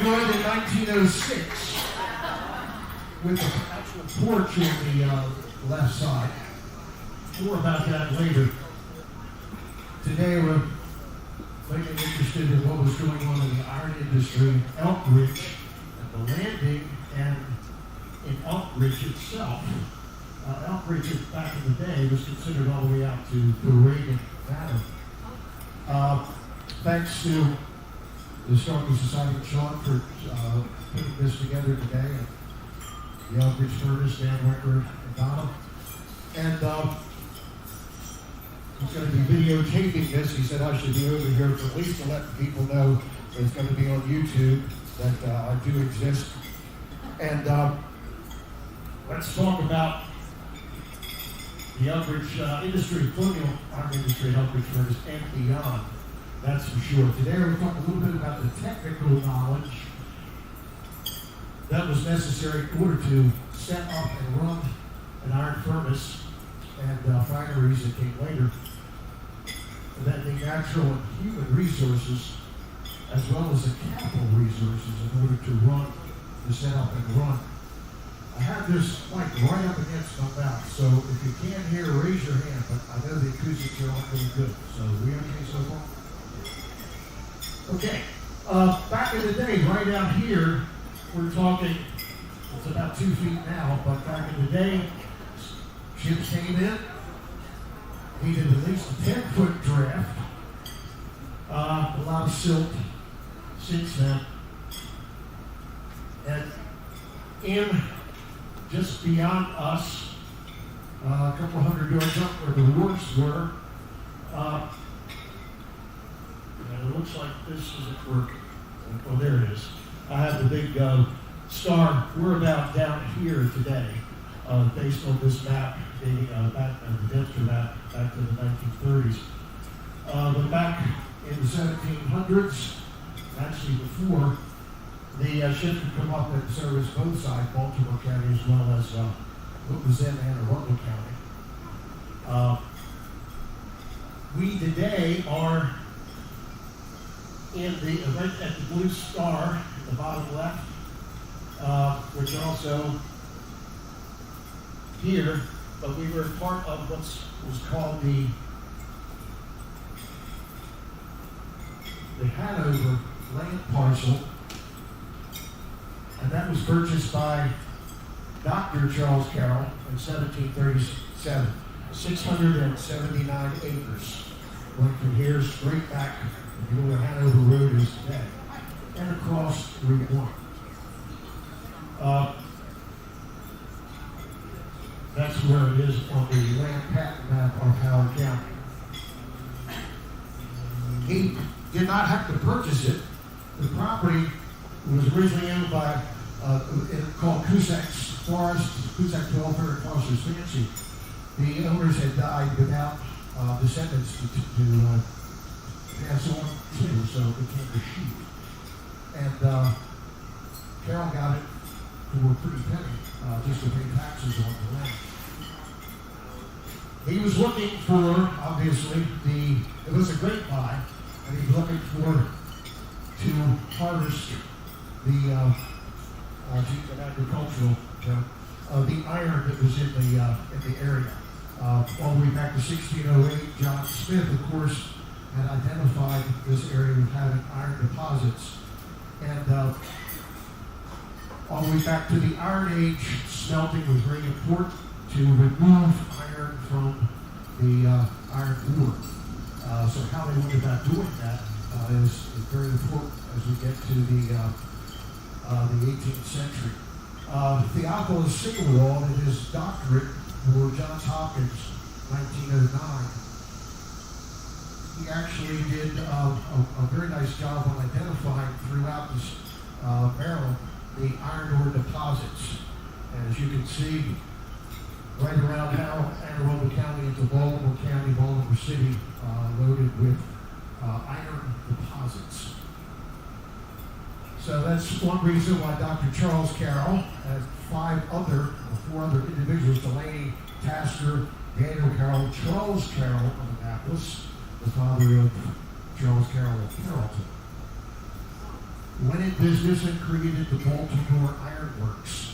inaugurated in 1906 with the actual porch on the left side. More about that later. Today we're mainly interested in what was going on in the iron industry in Elkridge, and the landing, and in Elkridge itself. Elkridge, back in the day, was considered all the way out to the Reagan Valley. Thanks to the Historical Society of Shawn for putting this together today, and the Elkridge Furnace, Dan Wicker, and Donna. And he's going to be videotaping this. He said I should be over here for at least to let people know that it's going to be on YouTube, that I do exist. And let's talk about the Elkridge industry, Colonial Iron Industry, Elkridge Furnace, and beyond. That's for sure. Today we're talking a little bit about the technical knowledge that was necessary in order to set up and run an iron furnace, and refineries that came later. And then the natural and human resources, as well as the capital resources, in order to run, to set up and run. I have this mic right up against my mouth, so if you can't hear, raise your hand, but I know the acoustics are not really good. So we okay so far? Okay. Back in the day, right out here, we're talking, it's about 2 feet now, but back in the day, ships came in, needed at least a 10-foot draft, a lot of silt since then, and in just beyond us, a couple hundred yards up where the wharfs were, and it looks like this isn't working. Oh, there it is. I have the big star. We're about down here today, based on this map, dating back the Dempster map back to the 1930s. But back in the 1700s, actually before, the ships would come up and service both sides, Baltimore County as well as what was then Anne Arundel County. We today are in the right at the blue star in the bottom left, which also here, but we were part of what was called the Hanover land parcel, and that was purchased by Dr. Charles Carroll in 1737, 679 acres. Went from here straight back to where Hanover Road is today, and across Route 1. That's where it is on the land patent map of Howard County. He did not have to purchase it. The property was originally owned by called Cusack's Forest, Cusack Welfare and Foster's Fancy. The owners had died without descendants to pass on to, so it became a sheep. And Carroll got it for a pretty penny, just to pay taxes on the land. He was looking for, obviously, it was a great buy, and he was looking for to harvest the agricultural the iron that was in the area. All the way back to 1608, John Smith, of course, had identified this area with having iron deposits, and all the way back to the Iron Age, smelting was very important to remove iron from the iron ore. So how they went about doing that is very important as we get to the 18th century. Theophilus Singwall, in his doctorate for Johns Hopkins, 1909, he actually did a very nice job on identifying throughout this Maryland the iron ore deposits. And as you can see, right around Anne Arundel County into Baltimore County, Baltimore City, loaded with iron deposits. So that's one reason why Dr. Charles Carroll and 4 other individuals, Delaney, Tasker, Daniel Carroll, Charles Carroll of Annapolis, the father of Charles Carroll of Carrollton. went in business and created the Baltimore Iron Works.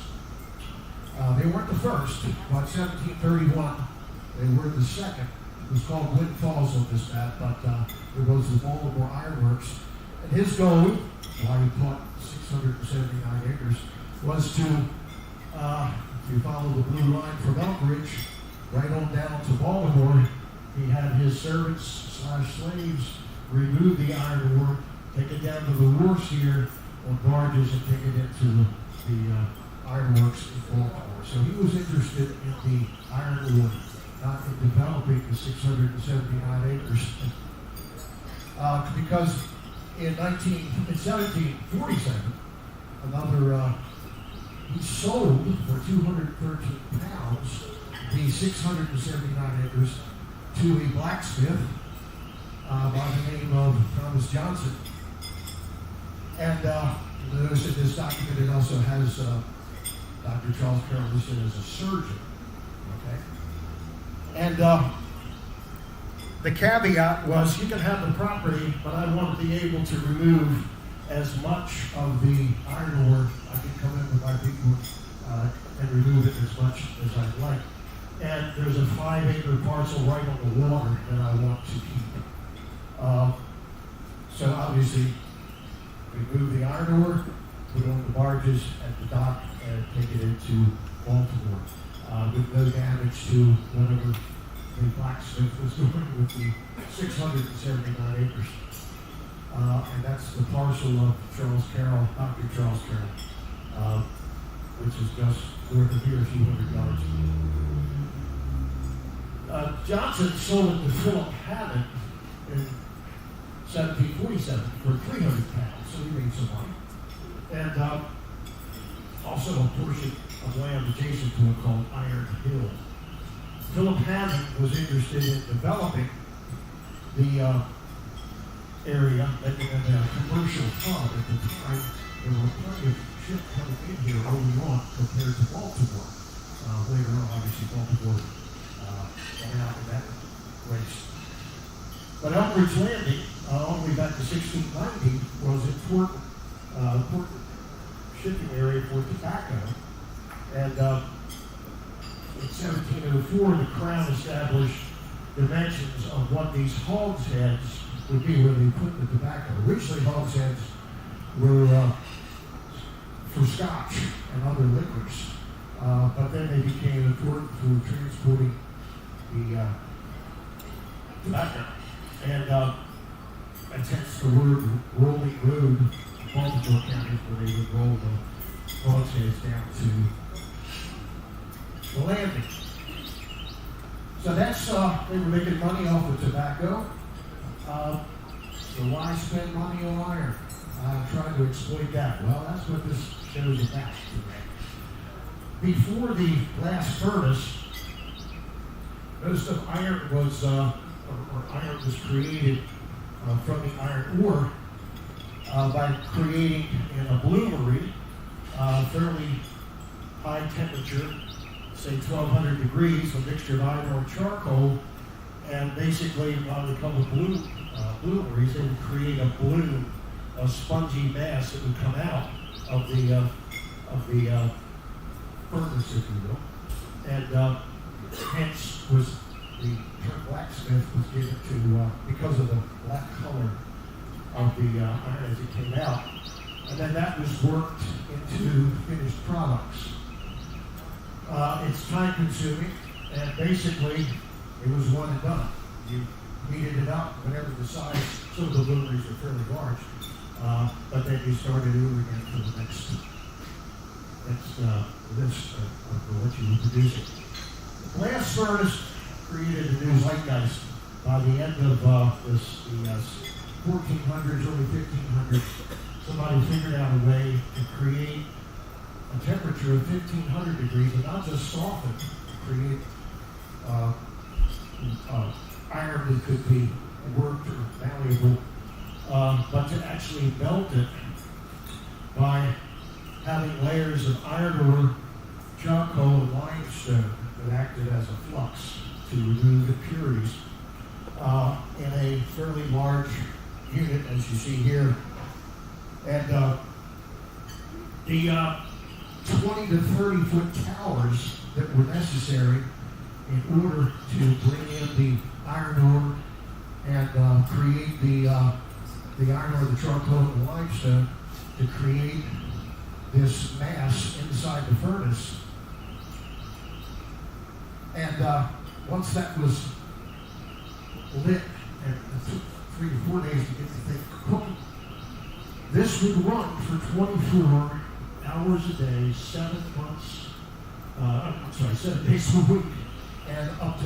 They weren't the first, but 1731, they were the second. It was called Wind Falls on this map, but it was the Baltimore Iron Works. And his goal, why he bought 679 acres, was to, if you follow the blue line from Elkridge, right on down to Baltimore, he had his servants/slaves remove the iron ore, take it down to the wharfs here on barges and take it into the ironworks in Baltimore. So he was interested in the iron ore, not in developing the 679 acres. Because in 1747, he sold for 213 pounds the 679 acres to a blacksmith by the name of Thomas Johnson. And notice in this document it also has Dr. Charles Carroll listed as a surgeon. Okay? And the caveat was you can have the property, but I want to be able to remove as much of the iron ore. I can come in with my people and remove it as much as I'd like. And there's a 5-acre parcel right on the water that I want to keep. So obviously, remove the iron ore, put it on the barges at the dock, and take it into Baltimore with no damage to whatever the blacksmith was doing with the 679 acres. And that's the parcel of Charles Carroll, Dr. Charles Carroll, which is just north of here, a few hundred yards. Johnson sold it to Philip Hammond in 1747 for 300 pounds, so he made some money. And also a portion of land adjacent to it called Iron Hill. Philip Hammond was interested in developing the area, making it a commercial hub. At the time, there were plenty of ships coming in here early on compared to Baltimore. Later on, obviously, Baltimore went out in that race. But Elkridge Landing, all the way back to 1690, was an important shipping area for tobacco. And in 1704, the Crown established dimensions of what these hogsheads would be where they put the tobacco. Originally, hogsheads were for scotch and other liquors, but then they became important for transporting the tobacco. And hence the word rolling road in Baltimore County, where they would roll the hogsheads down to the landing. So that's, they were making money off of tobacco. So why spend money on iron? Trying to exploit that. Well, that's what this show is about today. Before the blast furnace, most of iron was, iron was created from the iron ore by creating in a bloomery, fairly high temperature, say 1200 degrees, a mixture of iron and charcoal, and basically on a couple of bloomeries, they would create a bloom, a spongy mass that would come out of the furnace, if you will, and hence was the term blacksmith was given to because of the black color of the iron as it came out, and then that was worked into finished products. It's time consuming, and basically it was one and done. You heated it up, whatever the size. Some of the bloomeries are fairly large, but then you started over again for the next list of what you were producing. The blast furnace created a new zeitgeist by the end of the 1400s, early 1500s. Somebody figured out a way to create a temperature of 1500 degrees and not just soften, create iron that could be worked or malleable, but to actually melt it by having layers of iron ore, charcoal, and limestone that acted as a flux to remove impurities in a fairly large unit, as you see here, And the 20 to 30 foot towers that were necessary in order to bring in the iron ore and create the iron ore, the charcoal, and the limestone to create this mass inside the furnace. And once that was lit, and it took 3 to 4 days to get the thing cooking, this would run for 24 hours a day, 7 days a week, and up to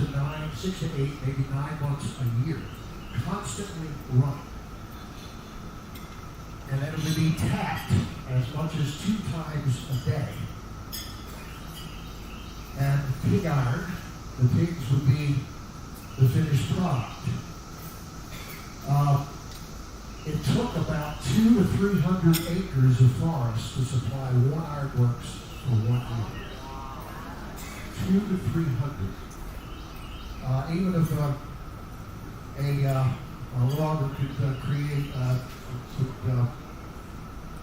6 to 8, maybe 9 months a year, constantly running. And then it would be tapped as much as 2 times a day. And pig iron, the pigs would be the finished product. It took about 200 to 300 acres of forest to supply one ironworks for 1 year. 200 to 300. Even if a logger could create,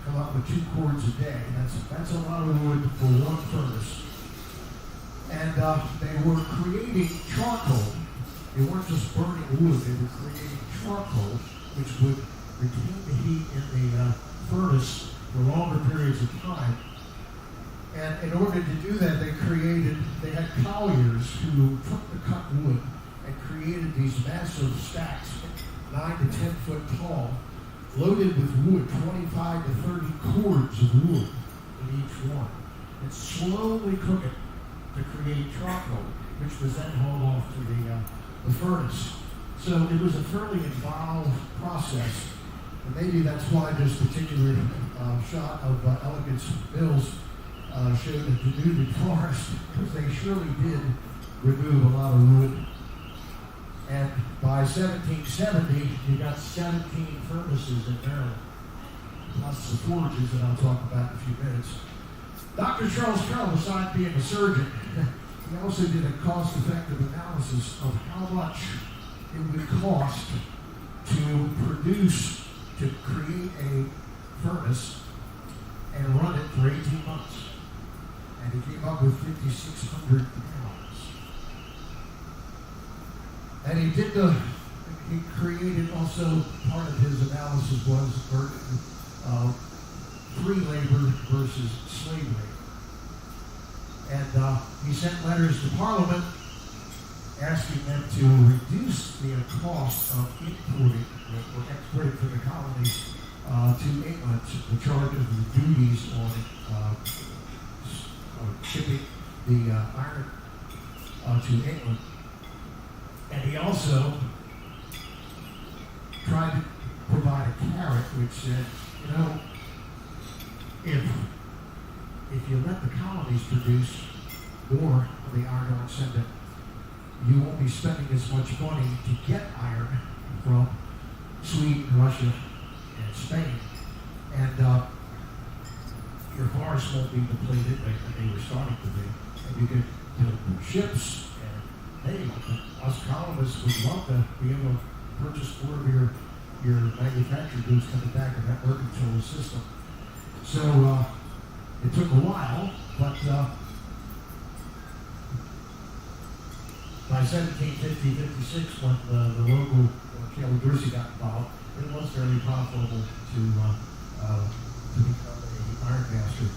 come up with 2 cords a day, that's a lot of wood for 1 furnace. And they were creating charcoal. They weren't just burning wood, they were creating charcoal, which would retain the heat in the furnace for longer periods of time. And in order to do that, they had colliers who took the cut wood and created these massive stacks, 9 to 10 foot tall, loaded with wood, 25 to 30 cords of wood in each one, and slowly cook it to create charcoal, which was then hauled off to the furnace. So it was a fairly involved process, and maybe that's why this particular shot of Ellicott's mills showed a denuded forest, because they surely did remove a lot of wood. And by 1770, you got 17 furnaces in Maryland, plus the forges that I'll talk about in a few minutes. Dr. Charles Carroll, besides being a surgeon, he also did a cost-effective analysis of how much it would cost to create a furnace and run it for 18 months. And he came up with 5,600 pounds. And he created also, part of his analysis was free labor versus slave labor. And he sent letters to Parliament asking them to reduce the cost of importing or exporting from the colonies to England, the charge of the duties on shipping the iron to England. And he also tried to provide a carrot which said, if you let the colonies produce more of the iron ore and send it, you won't be spending as much money to get iron from Sweden, Russia, and Spain. And your forests won't be depleted like they were starting to be. And you could build ships, and hey, us colonists would love to be able to purchase more of your manufactured goods coming back in that mercantile system. So it took a while, but by 1750-56, when the local Archaeology got involved, it was very profitable to become an iron master.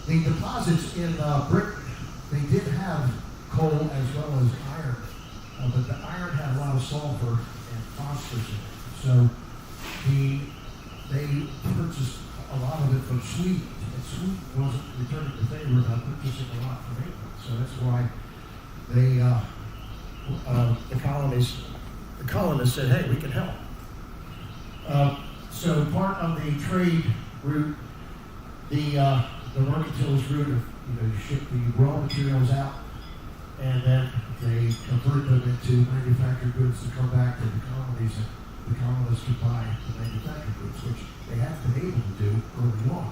The deposits in Britain, they did have coal as well as iron, but the iron had a lot of sulfur and phosphorus in it. So they purchased a lot of it from Sweden, and Sweden wasn't returning the favor about purchasing a lot from England. So that's why they the colonists said, hey, we can help. So part of the trade route, the mercantilist route of, you ship the raw materials out, and then they convert them into manufactured goods to come back to the colonies, and the colonists could buy the manufactured goods, which they hadn't been able to do early on.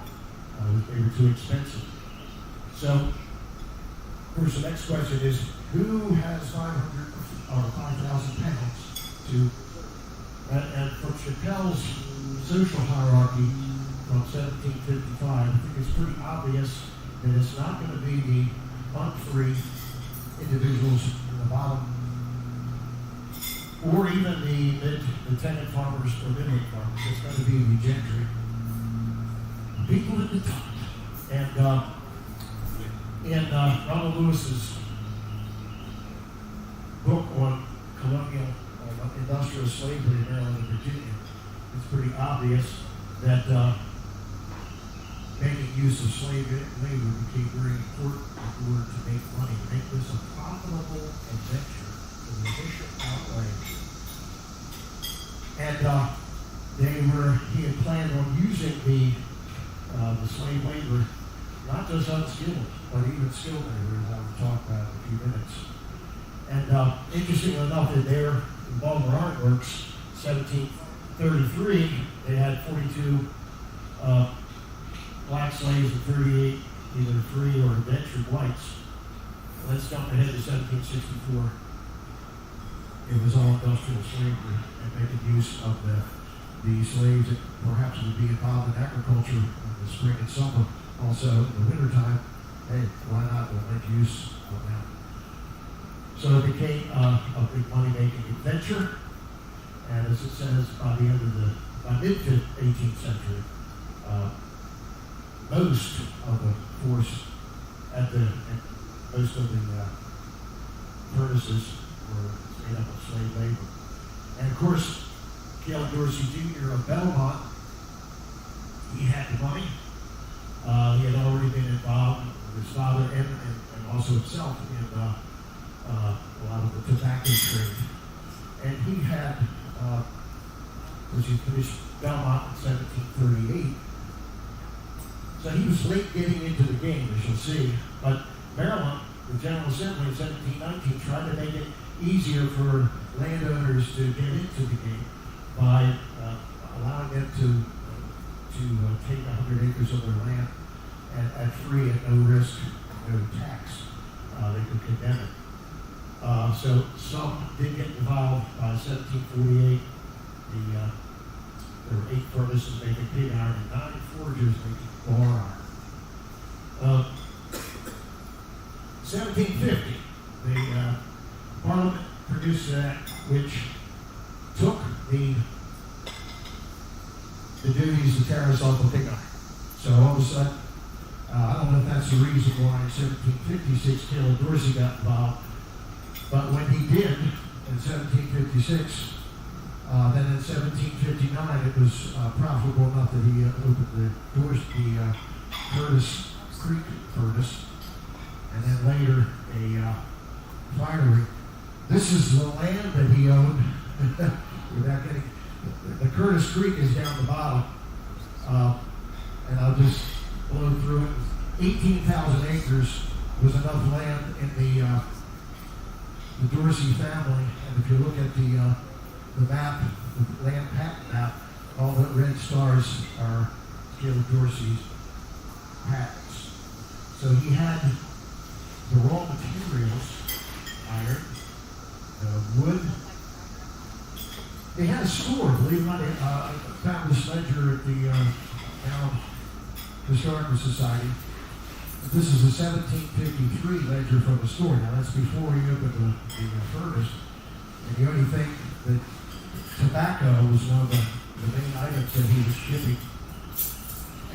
They were too expensive. So, of course, the next question is, who has 500 or 5,000 pounds to, and from Chappelle's social hierarchy, from 1755, I think it's pretty obvious that it's not going to be the month-free individuals in the bottom, or even the tenant farmers or middling farmers. It's going to be the gentry, people at the top. And in Ronald Lewis's book on colonial industrial slavery in Maryland and Virginia, it's pretty obvious that making use of slave labor became very important in order to make money, make this a profitable adventure for the efficient outlay. And he had planned on using the slave labor, not just unskilled, but even skilled labor, as I will talk about in a few minutes. And interestingly enough, in their Baltimore Iron Works, 1733, they had 42 black slaves and 38 either free or indentured whites. Let's jump ahead to 1764. It was all industrial slavery and making use of the slaves that perhaps would be involved in agriculture in the spring and summer. Also, in the wintertime, hey, why not? We'll make use of them. So it became a big money-making adventure. And as it says, by mid-18th century, most of the force most of the furnaces were made up of slave labor. And of course, Ellicott Dorsey Jr. of Belmont, he had the money. He had already been involved with his father and also himself in a lot of the tobacco trade. And he had, as he finished Belmont in 1738, so he was late getting into the game, as you'll see. But Maryland, the General Assembly in 1719, tried to make it easier for landowners to get into the game by allowing them to take 100 acres of their land at free, at no risk, no tax. They could condemn it. So some did get involved. By 1748, there were 8 furnaces making pig iron and 9 forgers making bar iron. 1750, the Parliament produced an act which took the duties, the tariffs off of pig iron. So all of a sudden, I don't know if that's the reason why in 1756 Ellicott Dorsey got involved, but when he did in 1756, then in 1759 it was profitable enough that he opened the Curtis Creek Furnace, and then later a finery. This is the land that he owned. Without getting, the Curtis Creek is down the bottom, and I'll just blow through it. 18,000 acres was enough land in the Dorsey family, and if you look at the map, the land patent map, all the red stars are Ellicott Dorsey's patents. So he had the raw materials, iron, wood. They had a store, believe it or not. I found this ledger at the Town Historical Society. This is a 1753 ledger from the store. Now that's before he opened the furnace. And the only thing that tobacco was one of the main items that he was shipping.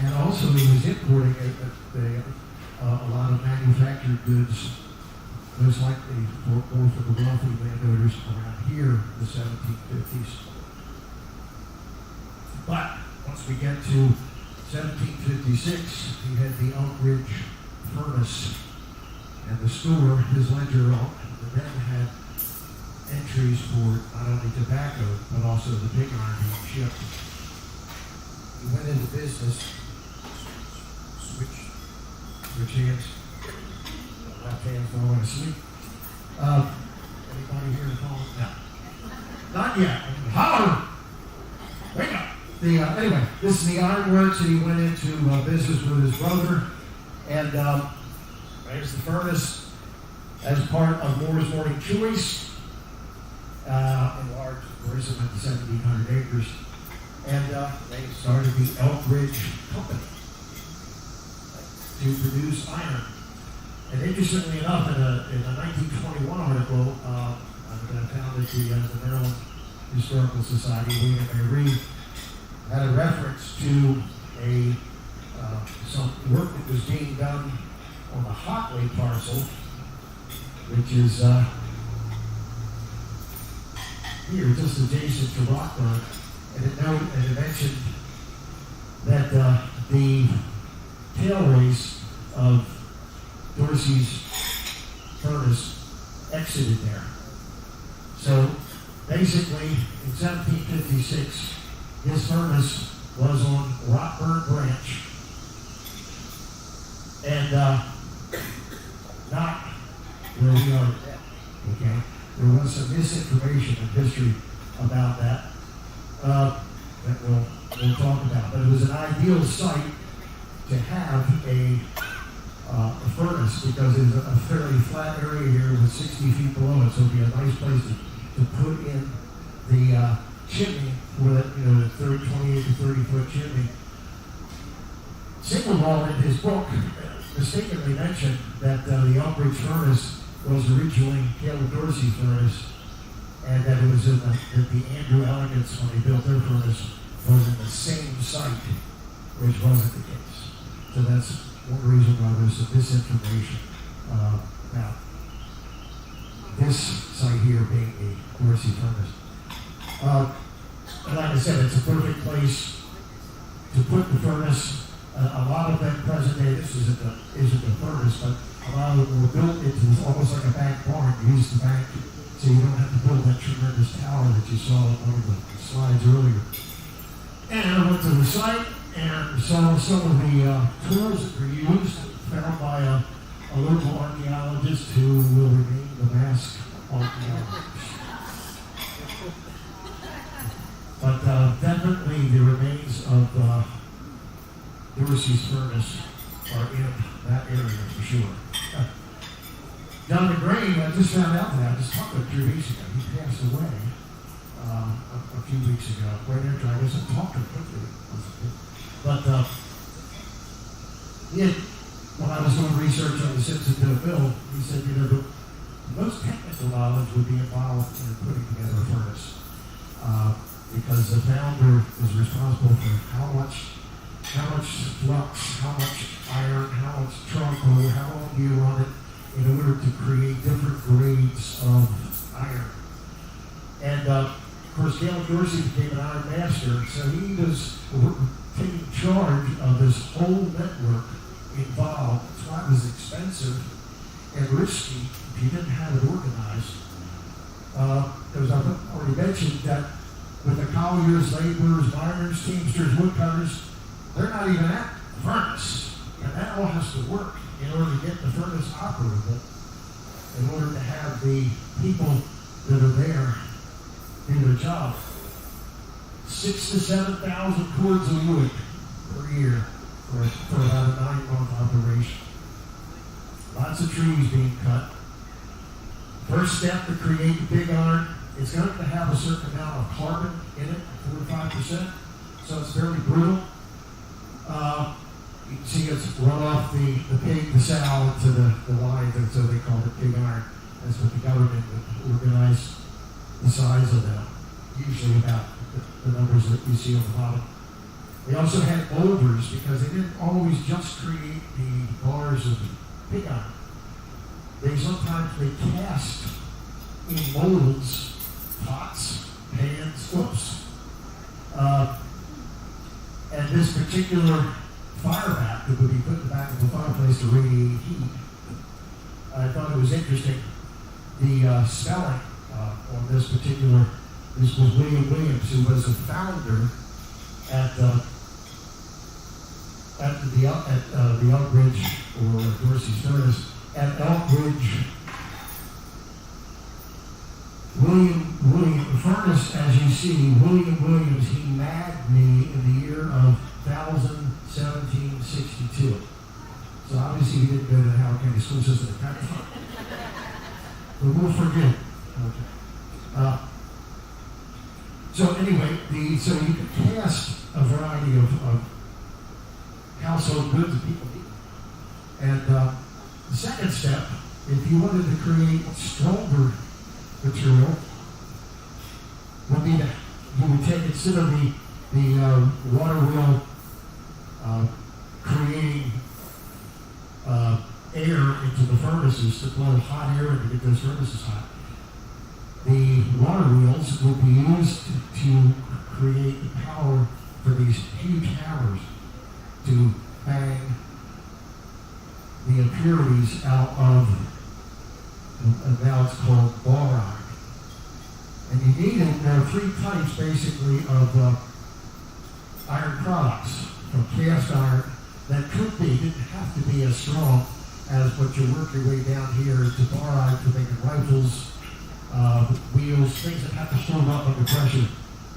And also he was importing a lot of manufactured goods, most likely more for the wealthy landowners around here in the 1750s. But once we get to 1756, he had the Elkridge Furnace and the store, his ledger, then had entries for not only tobacco, but also the pig iron being shipped. He went into business, switch hands, left hand falling asleep. Anybody here falling? No. Not yet. Holler! Wake up! Anyway, this is the ironworks that he went into business with his brother. And there's the furnace as part of Moore's Morning Choice. Enlarged, of course, about 1,700 acres. And they started the Elkridge Company to produce iron. And interestingly enough, in a 1921 article that I found at the Maryland Historical Society, William A. Reed had a reference to some work that was being done on the Hotley parcel, which is here, just adjacent to Rockburn, and it mentioned that the tail race of Dorsey's furnace exited there. So basically, in 1756, his furnace was on Rockburn Branch, and not where we are today. Okay, there was some misinformation in history about that that we'll talk about. But it was an ideal site to have a furnace because it was a fairly flat area here with 60 feet below it, so it'd be a nice place to put in the chimney with the 28 to 30 foot chimney. Singleball in his book mistakenly mentioned that the Elkridge Furnace was originally Caleb Dorsey's furnace, and that it was that the Andrew Ellicotts, when they built their furnace, was in the same site, which wasn't the case. So that's one reason why there's some misinformation about this site here being the Dorsey furnace. And like I said, it's a perfect place to put the furnace. A lot of them present day, this isn't a furnace, but a lot of them were built into almost like a bank barn. You use the bank so you don't have to build that tremendous tower that you saw on one of the slides earlier. And I went to the site and saw some of the tools that were used, found by a local archaeologist who will remain the masked archaeologist. But definitely the remains of Dorsey's furnace are in that area for sure. John McGrain, I just found out that. I just talked about 3 weeks ago. He passed away a few weeks ago. Right after I guess I talked to him quickly. But when I was doing research on the Simpsonville Bill, he said, the most technical knowledge would be involved in putting together a furnace. Because the founder is responsible for how much flux, how much iron, how much charcoal, how long do you run it in order to create different grades of iron. And of course, Caleb Dorsey became an iron master, so he was taking charge of this whole network involved. That's why it was expensive and risky if you didn't have it organized. As I've already mentioned, that with the colliers, laborers, miners, teamsters, woodcutters, they're not even at the furnace. And that all has to work in order to get the furnace operable, in order to have the people that are there do their job. 6,000 to 7,000 cords of wood per year for about a 9-month operation. Lots of trees being cut. First step to create the pig iron, it's going to have a certain amount of carbon in it, 45%, so it's fairly brittle. You can see it's run off the pig, the sow, into the line, so they call it pig iron. That's what the government would organize the size of them, usually about the numbers that you see on the bottom. They also had molders because they didn't always just create the bars of pig iron. They sometimes cast in molds, pots, pans, and this particular fire vat that would be put in the back of the fireplace to radiate heat. I thought it was interesting, the spelling on this particular, this was William Williams, who was the founder at the Elkridge, or Dorsey's Furnace, at Elkridge. William Furnace, as you see, William Williams, he magged me in the year of 1762. So obviously he didn't go to the Howard County School System. But we'll forget. Okay. So anyway, so you can cast a variety of household goods that people need. And the second step, if you wanted to create stronger material, would be that you would take, instead of the water wheel creating air into the furnaces to blow hot air and to get those furnaces hot, the water wheels will be used to create the power for these huge hammers to bang the impurities out of, and now it's called boride. And you needed, there are three types basically of iron products, from cast iron that could be, didn't have to be as strong as what you work your way down here to boride for making rifles, wheels, things that have to hold up under pressure,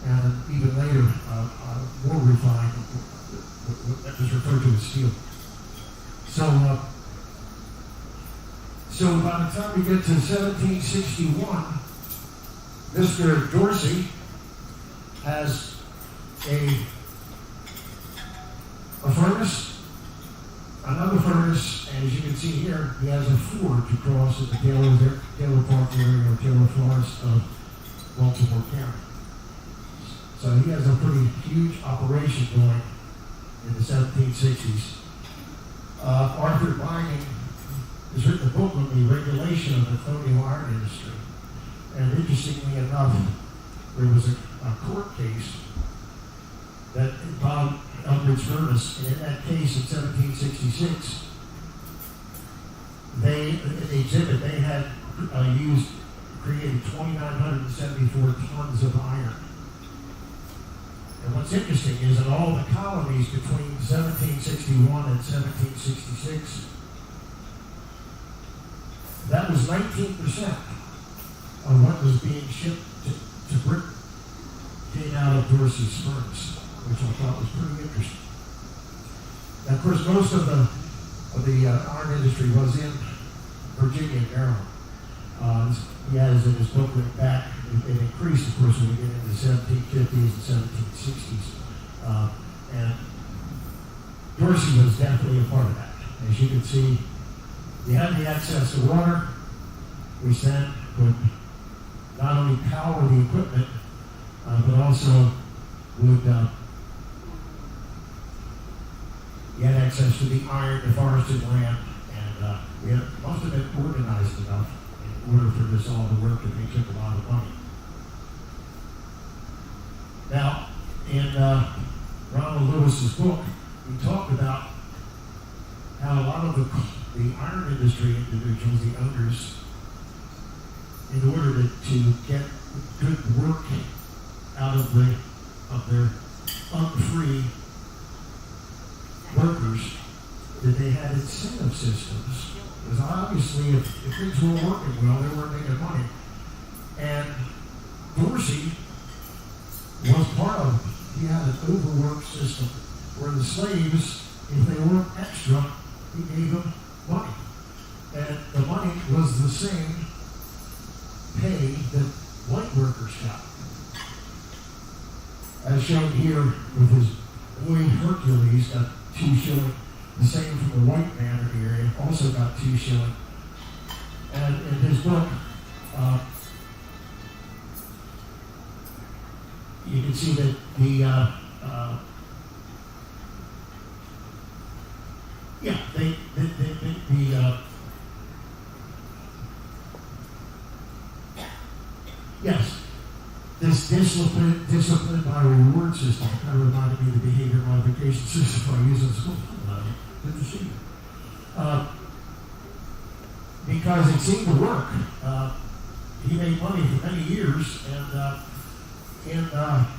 and even later, more refined, that was referred to as steel. So by the time we get to 1761, Mr. Dorsey has a furnace, another furnace, and as you can see here, he has a forge across at the Taylor Park area or Taylor Forest of Baltimore County. So he has a pretty huge operation going in the 1760s. Arthur Vining has written a book on the regulation of the Colonial Iron Industry. And interestingly enough, there was a court case that involved Elkridge Furnace, and in that case in 1766, in the exhibit, they had created 2,974 tons of iron. And what's interesting is in all the colonies between 1761 and 1766, that was 19% of what was being shipped to Britain came out of Dorsey's furnace, which I thought was pretty interesting. Now, of course, most of the iron industry was in Virginia and Maryland. He has in his book went back, it increased, of course, when we get into the 1750s and 1760s. And Dorsey was definitely a part of that. As you can see, we had the access to water, which then would not only power the equipment, but also would you had access to the iron, the forested land, and we must have been organized enough in order for this all to work, and they took a lot of money. Now, in Ronald Lewis's book, he talked about how a lot of the iron industry individuals, the owners, in order to get good work out of their unfree workers, that they had incentive systems. Because obviously, if things weren't working well, they weren't making money. And Dorsey was part of it. He had an overwork system where the slaves, if they weren't extra, he gave them money. And the money was the same pay that white workers got. As shown here with his boy Hercules, got 2 shilling. The same from the white man in the area, also got 2 shilling. And in his book, you can see that yes, this discipline by reward system kind of reminded me of the behavior modification system I use in school. Good to see you. Because it seemed to work. He made money for many years, and in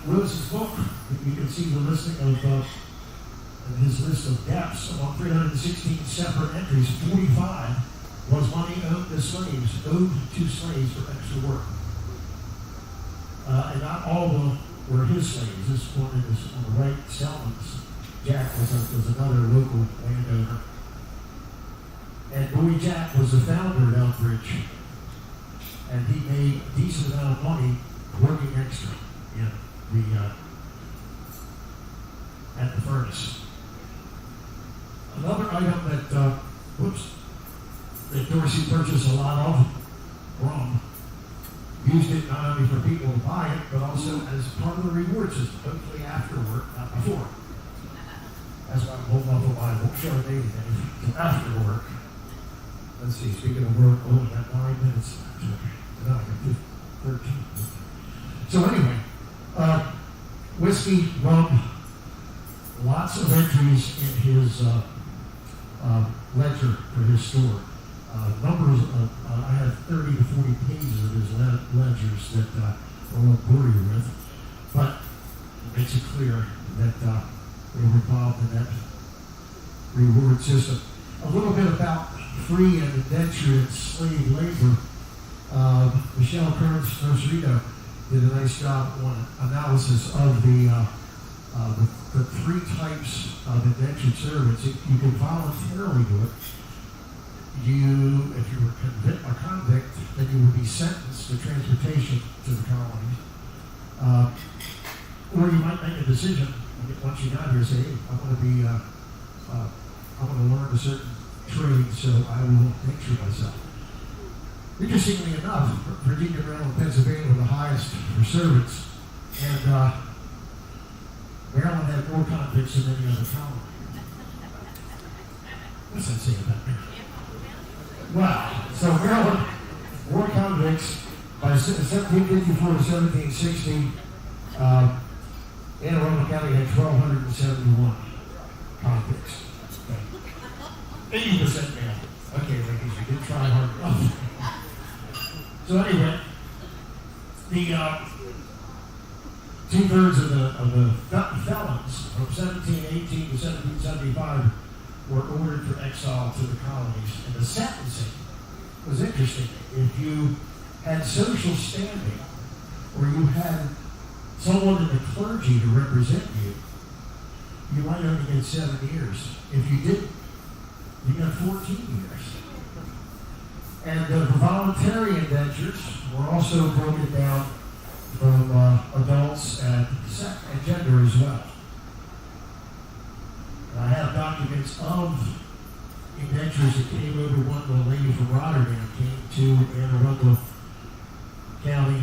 Lewis's book, you can see the listing of his list of debts. Among 316 separate entries, 45 was money owed to slaves for extra work. And not all of them were his slaves. This one is on the right, Selman's. Jack was another local landowner. And Boy Jack was the founder of Elkridge. And he made a decent amount of money working extra. Yeah. at the furnace. Another item that Dorsey purchased a lot of, rum, used it not only for people to buy it, but also as part of the reward system, hopefully after work, not before. That's why I'm holding off on my won't show a date today. After work. Let's see, speaking of work, only got 9 minutes. No, I got 13. So anyway, whiskey, rum, lots of entries in his ledger for his store. Numbers of, I have 30 to 40 pages of his ledgers that I won't bore you with, but it makes it clear that they were involved in that reward system. A little bit about free and indentured slave labor. Michelle Kearns Rosarito did a nice job on analysis of the 3 types of indentured servants. You can voluntarily do it. If you were a convict, then you would be sentenced to transportation to the colonies. Or you might make a decision once you got here, say, hey, I want to learn a certain trade, so I will indenture myself. Interestingly enough, Virginia, Maryland, Pennsylvania were the highest for servants, and Maryland had more convicts than any other colony. What's that say about Maryland? Wow. So Maryland, more convicts by 1754 to 1760. Anne Arundel County had 1,271 convicts. 80% male. Okay, ladies, you did try hard enough. So anyway, the 2/3 of the felons from 1718 to 1775 were ordered for exile to the colonies. And the sentencing was interesting. If you had social standing, or you had someone in the clergy to represent you, you might only get 7 years. If you didn't, you got 14 years. And the voluntary indentures were also broken down from adults and gender as well. I have documents of indentures that came over. One, the lady from Rotterdam came to Anne Arundel County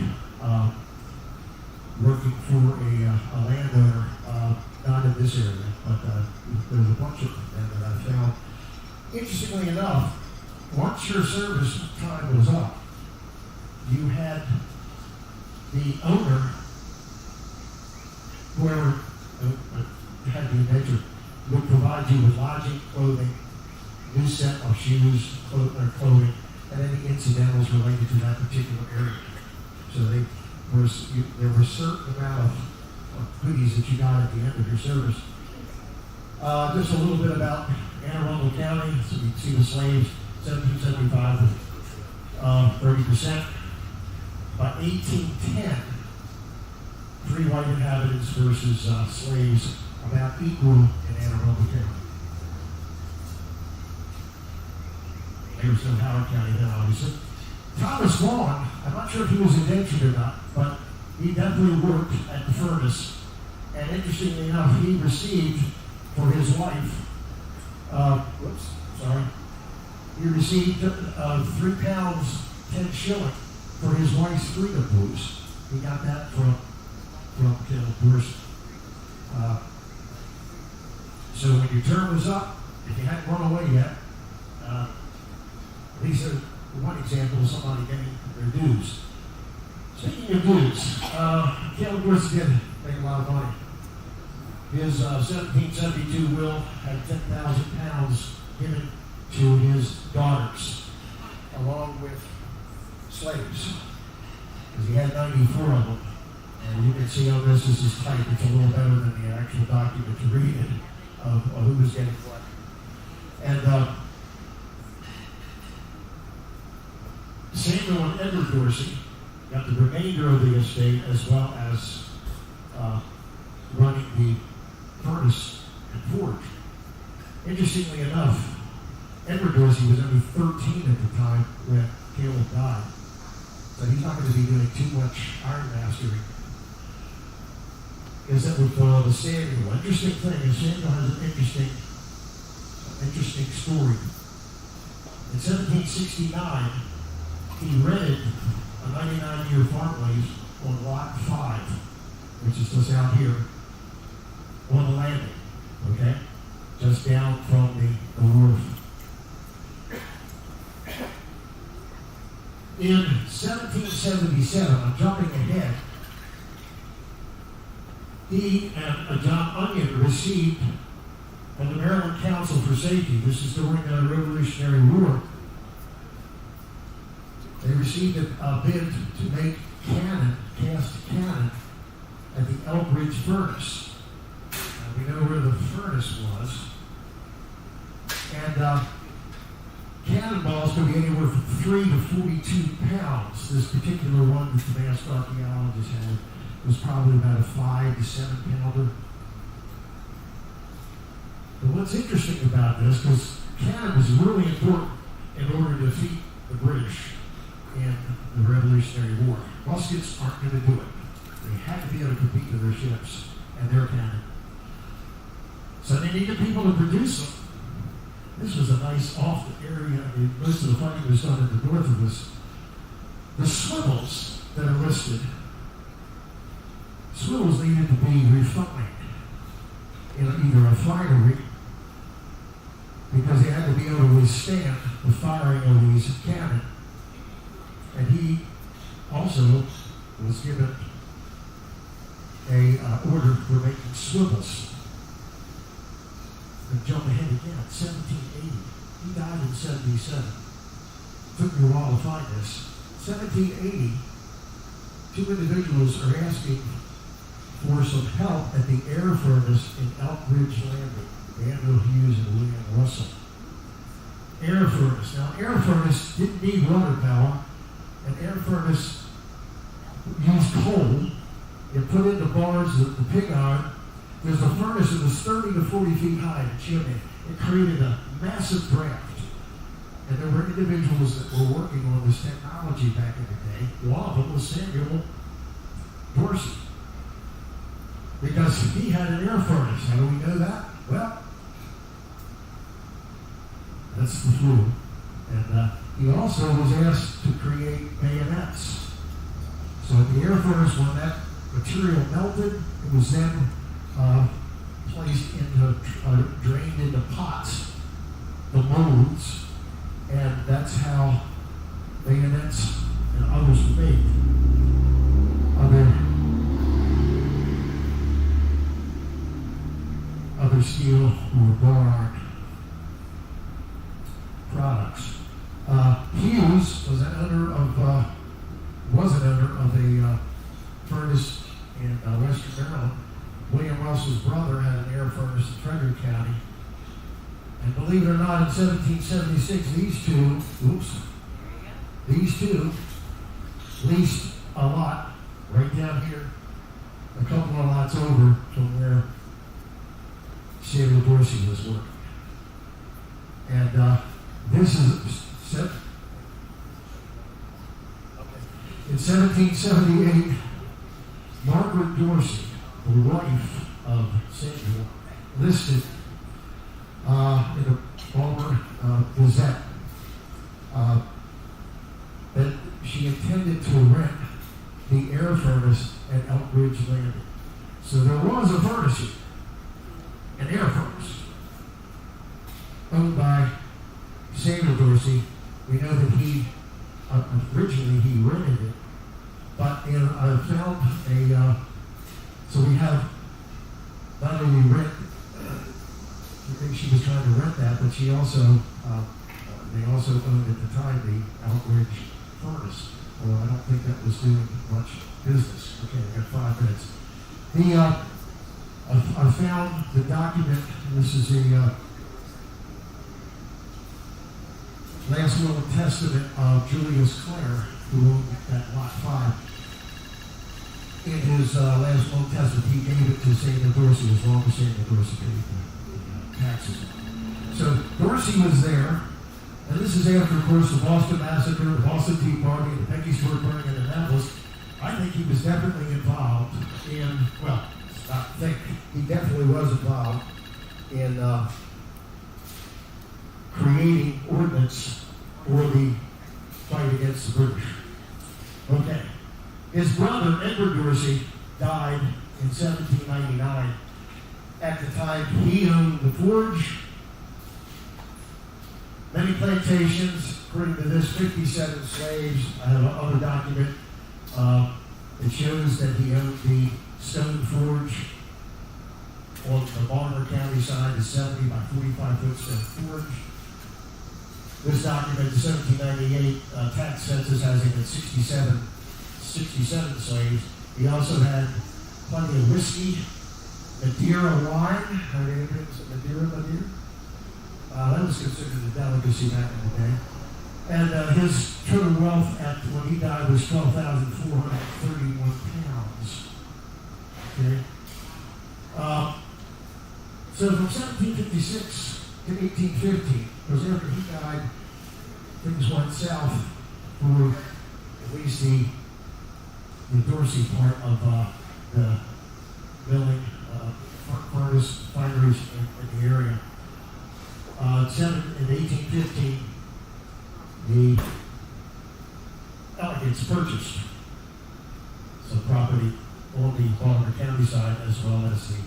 working for a landowner, not in this area, but there's a bunch of them that I found. Interestingly enough, once your service time was up, you had the owner, whoever had the indenture, would provide you with lodging, clothing, new set of shoes, clothing, and any incidentals related to that particular area. So there was a certain amount of goodies that you got at the end of your service. Just a little bit about Anne Arundel County. So you can see the slaves, 1775, 30%. By 1810, 3 white inhabitants versus slaves, about equal in Anne Arundel County. There was no Howard County then, obviously. Thomas Vaughan, I'm not sure if he was indentured or not, but he definitely worked at the furnace. And interestingly enough, he received for his wife, he received 3 pounds, 10 shillings for his wife's freedom boost. He got that from Colonel Dorsey. So when your term was up, if you hadn't run away yet, these are one example of somebody getting their dues. Speaking of dues, Colonel Dorsey did make a lot of money. His 1772 will had 10,000 pounds given to his daughters, along with slaves, because he had 94 of them. And you can see on this is type. It's a little better than the actual document to read it of who was getting what. And Samuel and Edward Dorsey got the remainder of the estate, as well as running the furnace and forge. Interestingly enough, Edward Dorsey was only 13 at the time when Caleb died. So he's not going to be doing too much iron mastering. is that with the Samuel, interesting thing is Samuel has an interesting story. In 1769, he rented a 99-year farm lease on Lot 5, which is just out here on the landing, okay? Just down from the roof. In 1777, I'm jumping ahead, he and John Onion received from the Maryland Council for Safety, this is during the Revolutionary War, they received a bid to make cast cannon at the Elkridge Furnace. Now, we know where the furnace was. And cannonballs could be anywhere from 3 to 42 pounds. This particular one that the masked archaeologist had was probably about a 5 to 7 pounder. But what's interesting about this, because cannon was really important in order to defeat the British in the Revolutionary War. Muskets aren't going to do it. They had to be able to compete with their ships and their cannon. So they needed people to produce them. This was a nice off area. I mean, most of the fighting was done in the north of us. The swivels that are listed, swivels needed to be refined in either a finery, because they had to be able to withstand the firing of these cannon. And he also was given a order for making swivels. And jump ahead again, 1780. He died in 77. Took me a while to find this. 1780, two individuals are asking for some help at the air furnace in Elkridge Landing. Andrew Hughes and William Russell. Air furnace. Now, air furnace didn't need water power. An air furnace used coal. You put in the bars, the pig iron. There's a furnace that was 30 to 40 feet high in chimney. It created a massive draft. And there were individuals that were working on this technology back in the day. One of them was Samuel Dorsey, because he had an air furnace. How do we know that? Well, that's the fluid. And he also was asked to create bayonets. So at the air furnace, when that material melted, it was then placed into, drained into pots, the molds, and that's how bayonets and others were made. Other steel or bar iron products. Hughes was an owner of a furnace in Western Maryland. William Russell's brother had an air furnace in Frederick County. And believe it or not, in 1776, these two leased a lot right down here, a couple of lots over from where Samuel Dorsey was working. And this is in 1778, Margaret Dorsey, the wife of Samuel, listed in the Baltimore Gazette that she intended to rent the air furnace at Elkridge Landing. So there was a furnace here, an air furnace, owned by Samuel Dorsey. We know that he originally he rented it, but I found so we have not only rent. I think she was trying to rent that, but she also they also owned at the time the Elkridge Furnace. Although I don't think that was doing much business. Okay, I got 5 minutes. I found the document. This is the last will and testament of Julius Clare, who owned that lot 5. In his last will and testament, he gave it to Samuel Dorsey as long as Samuel Dorsey paid the taxes. So Dorsey was there, and this is after, of course, the Boston Massacre, the Boston Tea Party, the Pettysburg burning in Annapolis. I think he was definitely involved in, well, not think, he definitely was involved in creating ordnance for the fight against the British. Okay. His brother, Edward Dorsey, died in 1799. At the time, he owned the forge, many plantations, according to this, 57 slaves. I have another document. It shows that he owned the stone forge on the Baltimore County side, the 70 by 45 foot stone forge. This document, the 1798 tax census, has him at 67 slaves. He also had plenty of whiskey, Madeira wine. How do you think Madeira? That was considered a delicacy back in the day. And his total wealth when he died was 12,431 pounds. Okay. So from 1756 to 1850, because after he died, things went south for at least the Dorsey part of the milling furnace fineries in the area. In 1815, the Ellicotts purchased some property on the Baltimore County side as well as the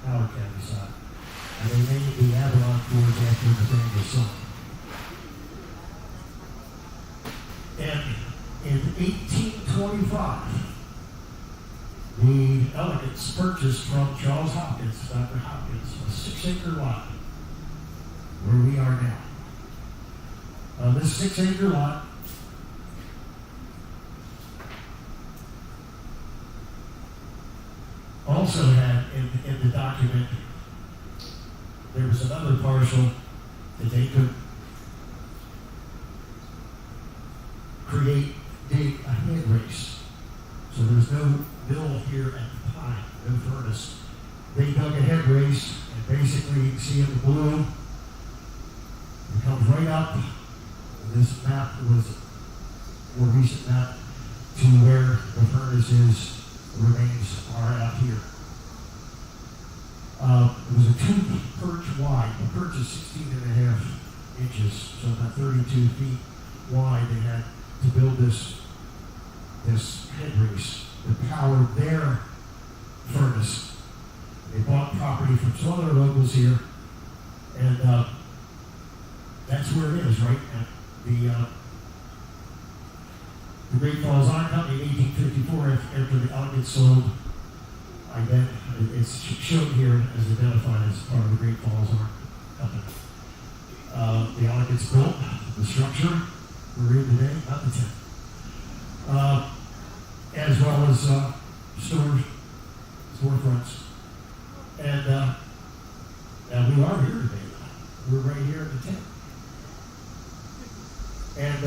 Howard County side. And they named the Avalon Forge after Nathaniel's son. And in 1825, the Ellicotts purchased from Charles Hopkins, Dr. Hopkins, a 6-acre lot where we are now. This 6-acre lot also had in the document, there was another parcel that they could dig a head race. So there was no mill here at the time, no furnace. They dug a head race, and basically you can see in the blue, it comes right up. This map was a more recent map to where the furnace is. The remains are out here. It was a 2-perch wide. The perch is 16.5 inches, so about 32 feet wide. They had to build this head race that powered their furnace. They bought property from some other locals here, and that's where it is, right? At the Great Falls Iron Company in 1854, after the Ellicotts sold, it's shown here as identified as part of the Great Falls Iron Company. The Ellicotts built the structure we're in today, not the tent, as well as storefronts. And now we are here today. We're right here at the tent. And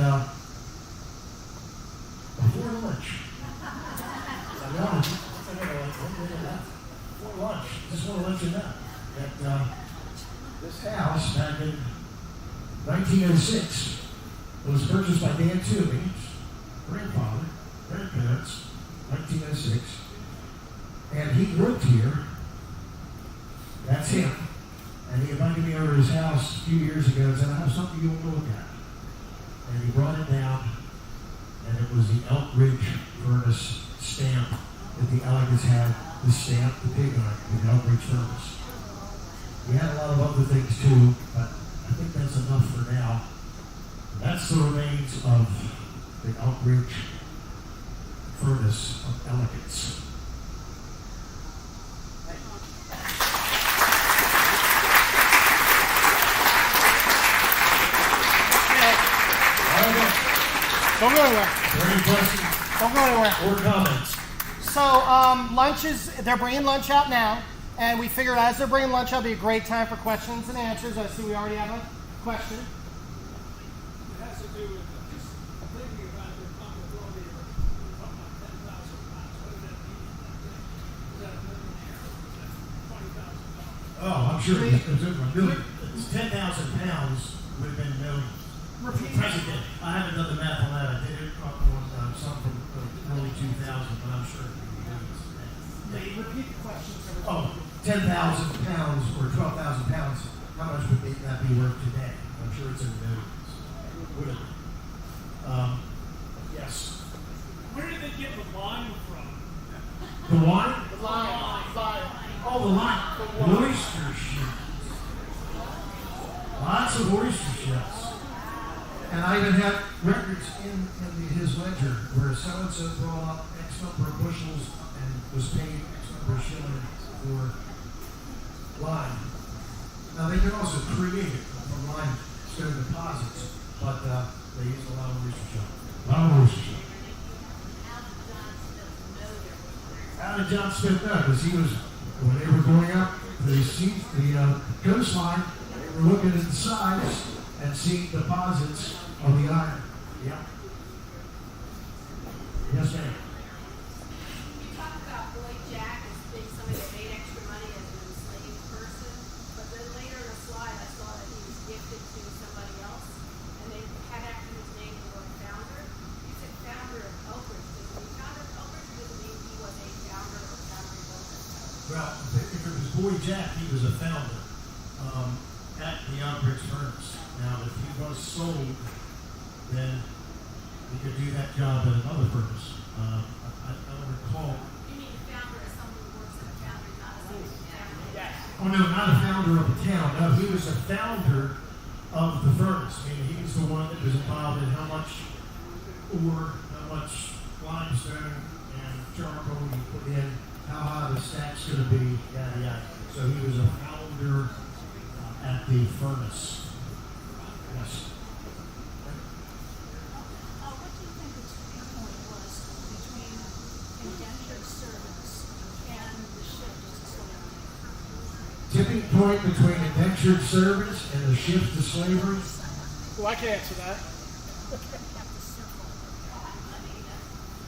before lunch, before lunch, just want to let you know that this house back in 1906 was purchased by Dan Toomey's grandparents, 1906, and he worked here. That's him. And he invited me over to his house a few years ago and said, I have something you want to look at. And he brought it down, and it was the Elkridge Furnace stamp that the Ellicotts had, the stamp, the pig on it, the Elkridge Furnace. We had a lot of other things too, but I think that's enough for now. That's the remains of the Elkridge Furnace of Ellicotts. Don't go anywhere. Any questions? Don't go anywhere. Or comments? So, they're bringing lunch out now, and we figured as they're bringing lunch out, it'd be a great time for questions and answers. I see we already have a question. It has to do with just thinking about the comparability of about 10,000 pounds. What does that mean? Is that a millionaire or is that $20,000? Oh, I'm sure it's 10,000 pounds would have been millions. Repeat. President, I haven't done the math on that. I did it on some from early 2000, but I'm sure it would be millions. Repeat the question. 10,000 pounds or 12,000 pounds, how much would that be worth today? I'm sure it's in the millions. Would it? Yes. Where did they get the lime from? The wine? The line. Oh, the line. Oyster shells. Lots of oyster shells. And I even have records in his ledger where so-and-so brought up X number of bushels and was paid X number of shillings for lime. Now, they could also create it from limestone deposits, but they used a lot of oyster shells. A lot of oyster shells. How did John Smith know? Because he was, when they were going up the coastline, they were looking at the sides and seeing deposits of the iron. Yeah. Yes, ma'am. You talked about Boy Jack as being somebody that made extra money as an enslaved person, but then later in the slide I saw that he was gifted to somebody else, and they had after his name the word founder. You said founder of Elkridge. Does it mean founder of Elkridge, or does it mean he was a founder or founder of Elkridge? Well, if it was Boy Jack, he was a founder at the Elkridge Furnace. Now, if he was sold, then he could do that job at another furnace. I don't recall. You mean founder is someone who works at a foundry, not as a family? Yes. Oh, no, not a founder of a town. No, he was a founder of the furnace. I mean, he was the one that was involved in how much ore, how much limestone and charcoal you put in, how high the stack's going to be, yada, yada. So he was a founder at the furnace. Yes. What do you think the tipping point was between indentured servants and the shift to slavery? Tipping point between indentured servants and the shift to slavery? Well, I can answer that.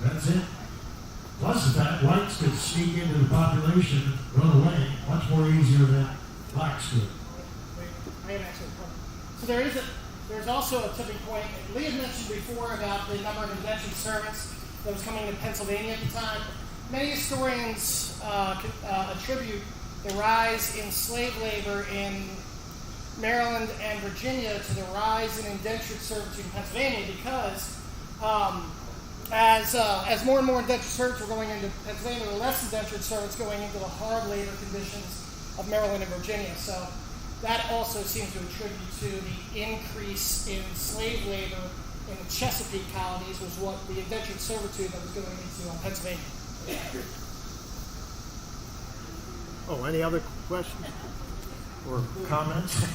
That's it. Plus the fact whites could sneak into the population and run away much more easier than blacks could. I can answer the question. So there's also a tipping point. Lee had mentioned before about the number of indentured servants that was coming to Pennsylvania at the time. Many historians attribute the rise in slave labor in Maryland and Virginia to the rise in indentured servitude in Pennsylvania because as more and more indentured servants were going into Pennsylvania, there were less indentured servants going into the hard labor conditions of Maryland and Virginia. So that also seems to attribute to the increase in slave labor in the Chesapeake colonies was what the indentured servitude that was going into Pennsylvania. Oh, any other questions or comments?